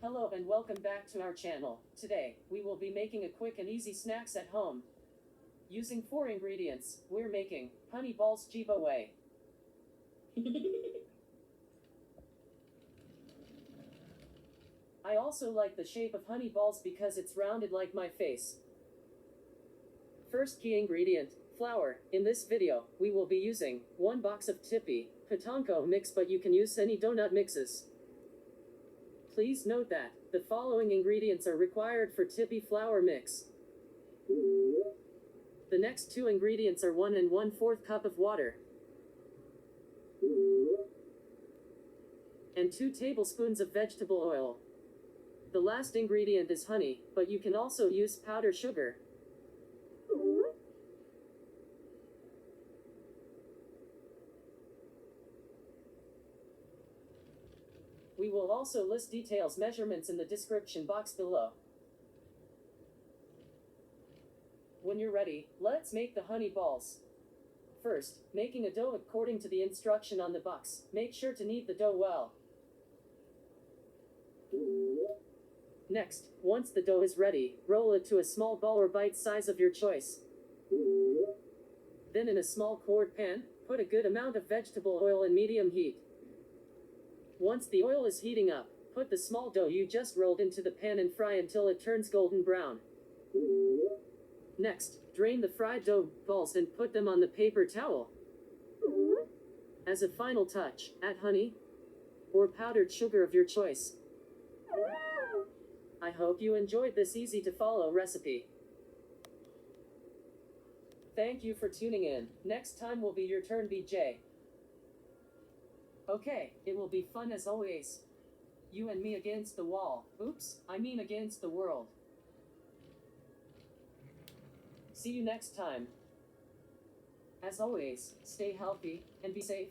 Hello and welcome back to our channel. Today, we will be making a quick and easy snacks at home. Using 4 ingredients, we're making honey balls Jibo way. I also like the shape of honey balls because it's rounded like my face. First key ingredient, flour. In this video, we will be using 1 box of Tippy Patongko mix, but you can use any donut mixes. Please note that the following ingredients are required for Tippy flour mix. The next 2 ingredients are 1 and 1/4 cup of water and 2 tablespoons of vegetable oil. The last ingredient is honey, but you can also use powdered sugar. We will also list details measurements in the description box below. When you're ready, let's make the honey balls. First, making a dough according to the instruction on the box. Make sure to knead the dough well. Next, once the dough is ready, roll it to a small ball or bite size of your choice. Then in a small quart pan, put a good amount of vegetable oil in medium heat. Once the oil is heating up, put the small dough you just rolled into the pan and fry until it turns golden brown. Next, drain the fried dough balls and put them on the paper towel. As a final touch, add honey or powdered sugar of your choice. I hope you enjoyed this easy to follow recipe. Thank you for tuning in. Next time will be your turn, BJ. Okay, it will be fun as always. You and me against the wall. Oops, I mean against the world. See you next time. As always, stay healthy and be safe.